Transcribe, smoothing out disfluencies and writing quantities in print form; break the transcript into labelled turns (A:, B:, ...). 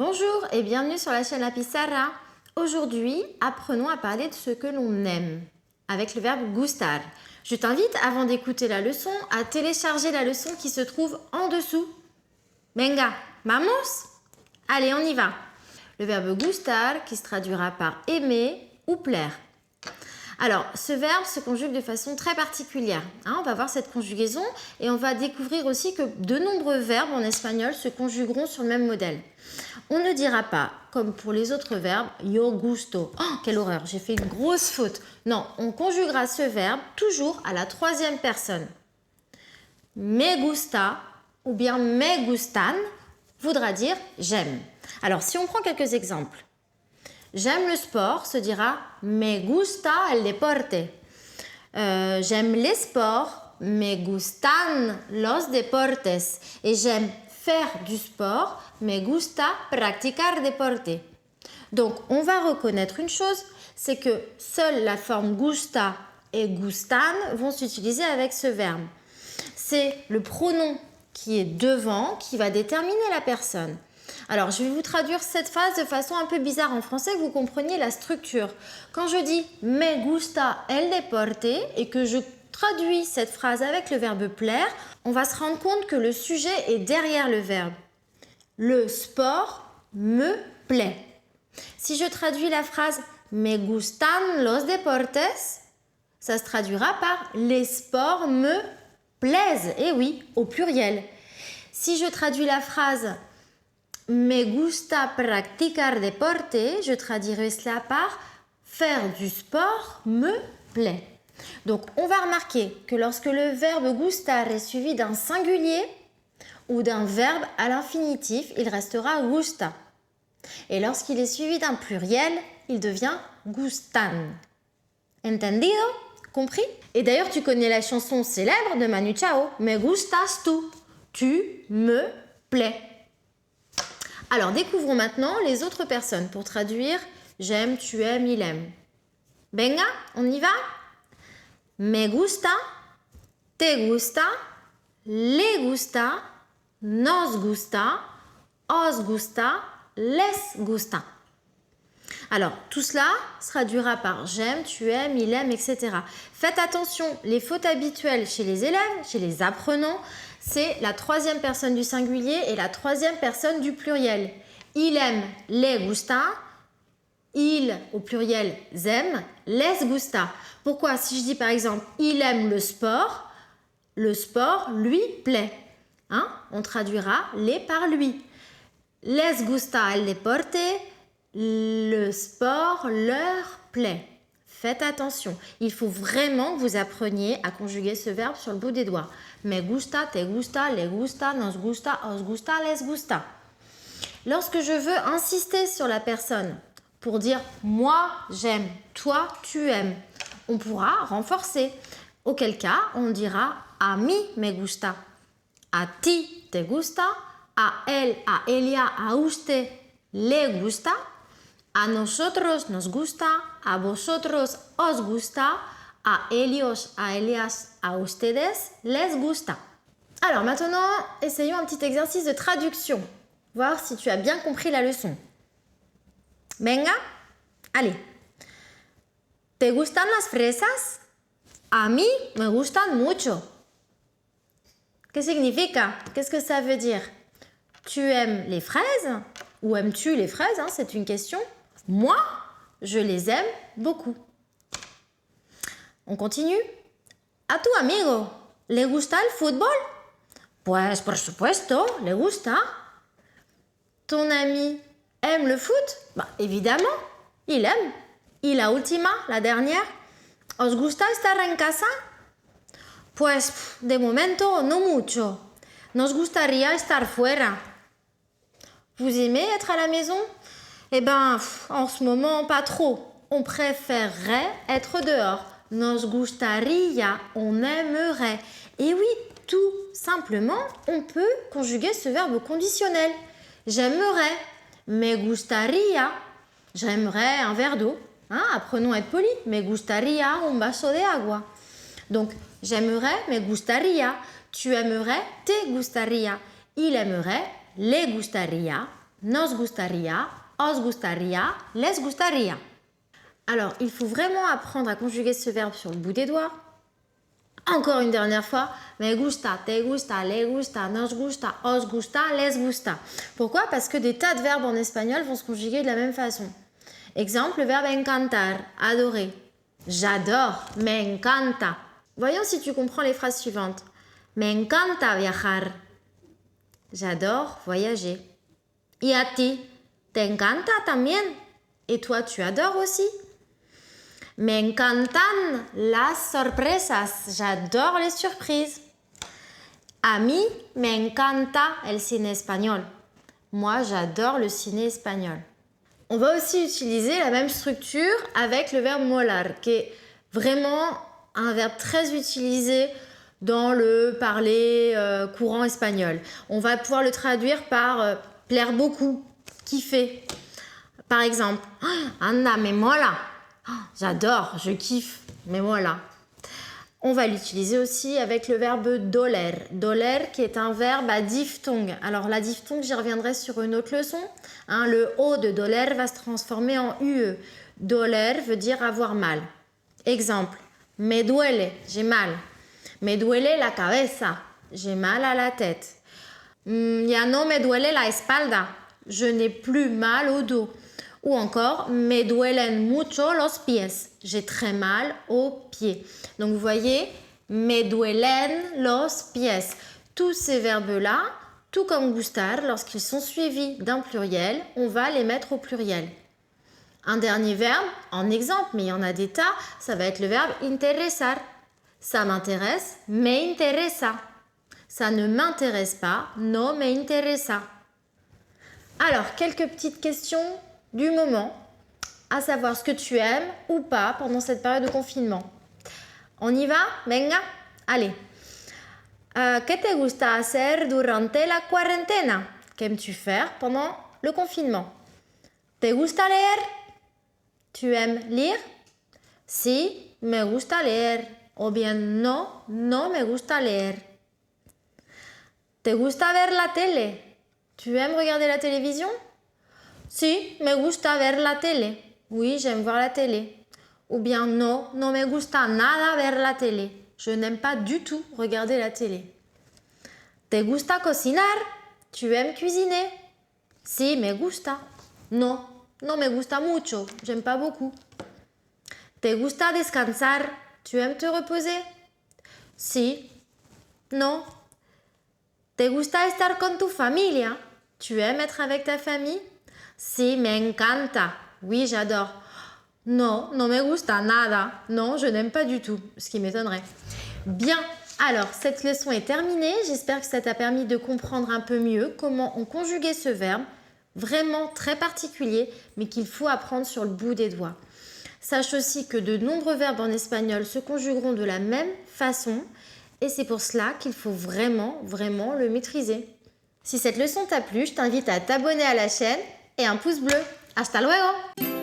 A: Bonjour et bienvenue sur la chaîne La Pizarra. Aujourd'hui, apprenons à parler de ce que l'on aime avec le verbe gustar. Je t'invite, avant d'écouter la leçon, à télécharger la leçon qui se trouve en dessous. Venga, vamos? Allez, on y va. Le verbe gustar qui se traduira par aimer ou plaire. Alors, ce verbe se conjugue de façon très particulière. On va voir cette conjugaison et on va découvrir aussi que de nombreux verbes en espagnol se conjugueront sur le même modèle. On ne dira pas, comme pour les autres verbes, yo gusto. Oh, quelle horreur, j'ai fait une grosse faute. Non, on conjuguera ce verbe toujours à la troisième personne. Me gusta ou bien me gustan voudra dire j'aime. Alors, si on prend quelques exemples. J'aime le sport se dira me gusta el deporte. J'aime les sports, me gustan los deportes. Et j'aime faire du sport, me gusta practicar deporte. Donc, on va reconnaître une chose, c'est que seule la forme gusta et gustan vont s'utiliser avec ce verbe. C'est le pronom qui est devant qui va déterminer la personne. Alors, je vais vous traduire cette phrase de façon un peu bizarre en français, que vous compreniez la structure. Quand je dis « me gusta el deporte » et que je traduis cette phrase avec le verbe « plaire », on va se rendre compte que le sujet est derrière le verbe. Le sport me plaît. Si je traduis la phrase « me gustan los deportes », ça se traduira par « les sports me plaisent ». Et oui, au pluriel. Si je traduis la phrase « me gusta practicar deporte », je traduirai cela par « faire du sport me plaît ». Donc, on va remarquer que lorsque le verbe gustar est suivi d'un singulier ou d'un verbe à l'infinitif, il restera gusta. Et lorsqu'il est suivi d'un pluriel, il devient gustan. Entendido? Compris? Et d'ailleurs, tu connais la chanson célèbre de Manu Chao, « Me gustas tu ». Tu me plais. Alors, découvrons maintenant les autres personnes pour traduire « j'aime, tu aimes, il aime ». Venga, on y va? Me gusta, te gusta, le gusta, nos gusta, os gusta, les gusta. Alors, tout cela se traduira par « j'aime, tu aimes, il aime », etc. Faites attention, les fautes habituelles chez les élèves, chez les apprenants, c'est la troisième personne du singulier et la troisième personne du pluriel. Il aime, les gusta. Il, au pluriel, aime, les gusta. Pourquoi? Si je dis par exemple, il aime le sport lui plaît. On traduira les par lui. Les gusta el deporte, le sport leur plaît. Faites attention, il faut vraiment que vous appreniez à conjuguer ce verbe sur le bout des doigts. Me gusta, te gusta, le gusta, nos gusta, os gusta, les gusta. Lorsque je veux insister sur la personne pour dire « moi j'aime »,« toi tu aimes », on pourra renforcer. Auquel cas, on dira « a mí me gusta »,« a ti te gusta »,« a él, a ella, a usted le gusta », a nosotros nos gusta, a vosotros os gusta, a ellos, a ellas, a ustedes les gusta. Alors maintenant, essayons un petit exercice de traduction. Voir si tu as bien compris la leçon. Venga, allez. ¿Te gustan las fresas? A mí me gustan mucho. ¿Qué significa? Qu'est-ce que ça veut dire? Tu aimes les fraises? Ou aimes-tu les fraises? C'est une question. Moi, je les aime beaucoup. On continue. ¿A tu amigo le gusta el fútbol? Pues por supuesto, le gusta. Ton ami aime le foot? Évidemment, il aime. ¿Y la última, la dernière? ¿Os gusta estar en casa? Pues de momento no mucho. Nos gustaría estar fuera. Vous aimez être à la maison? Eh bien, en ce moment, pas trop. On préférerait être dehors. Nos gustaría, on aimerait. Et oui, tout simplement, on peut conjuguer ce verbe conditionnel. J'aimerais, me gustaría, j'aimerais un verre d'eau. Apprenons à être polis. Me gustaría un vaso de agua. Donc, j'aimerais, me gustaría. Tu aimerais, te gustaría. Il aimerait, le gustaría. nos gustaría, os gustaría, les gustaría. Alors, il faut vraiment apprendre à conjuguer ce verbe sur le bout des doigts. Encore une dernière fois, me gusta, te gusta, le gusta, nos gusta, os gusta, les gusta. Pourquoi? Parce que des tas de verbes en espagnol vont se conjuguer de la même façon. Exemple, le verbe encantar, adorer. J'adore, me encanta. Voyons si tu comprends les phrases suivantes. Me encanta viajar. J'adore voyager. Y a ti, te encanta también. Et toi, tu adores aussi? Me encantan las sorpresas. J'adore les surprises. A mí me encanta el cine español. Moi, j'adore le ciné espagnol. On va aussi utiliser la même structure avec le verbe molar, qui est vraiment un verbe très utilisé dans le parler courant espagnol. On va pouvoir le traduire par plaire beaucoup, kiffer. Par exemple, anda, me mola. J'adore, je kiffe, me mola. On va l'utiliser aussi avec le verbe doler. Doler qui est un verbe à diphtongue. Alors la diphtongue, j'y reviendrai sur une autre leçon. Le O de doler va se transformer en UE. Doler veut dire avoir mal. Exemple, me duele, j'ai mal. Me duele la cabeza, j'ai mal à la tête. Ya no me duele la espalda, je n'ai plus mal au dos. Ou encore, me duelen mucho los pies, j'ai très mal aux pieds. Donc vous voyez, me duelen los pies. Tous ces verbes-là, tout comme gustar, lorsqu'ils sont suivis d'un pluriel, on va les mettre au pluriel. Un dernier verbe, en exemple, mais il y en a des tas, ça va être le verbe interesar. Ça m'intéresse, me interesa. Ça ne m'intéresse pas, no me interesa. Alors, quelques petites questions du moment, à savoir ce que tu aimes ou pas pendant cette période de confinement. On y va? Venga? Allez. ¿Qué te gusta hacer durante la cuarentena? Qu'aimes-tu faire pendant le confinement? ¿Te gusta leer? Tu aimes lire? Sí, me gusta leer. O bien no, no me gusta leer. ¿Te gusta ver la tele? Tu aimes regarder la télévision? Si, me gusta ver la tele. Oui, j'aime voir la télé. Ou bien no, no me gusta nada ver la télé. Je n'aime pas du tout regarder la télé. ¿Te gusta cocinar? Tu aimes cuisiner? Si, me gusta. No, no me gusta mucho. J'aime pas beaucoup. ¿Te gusta descansar? Tu aimes te reposer? Si. No. ¿Te gusta estar con tu familia? Tu aimes être avec ta famille? Si, me encanta. Oui, j'adore. No, no me gusta nada. Non, je n'aime pas du tout, ce qui m'étonnerait. Bien, alors cette leçon est terminée. J'espère que ça t'a permis de comprendre un peu mieux comment on conjuguait ce verbe, vraiment très particulier, mais qu'il faut apprendre sur le bout des doigts. Sache aussi que de nombreux verbes en espagnol se conjugueront de la même façon et c'est pour cela qu'il faut vraiment le maîtriser. Si cette leçon t'a plu, je t'invite à t'abonner à la chaîne et un pouce bleu. Hasta luego!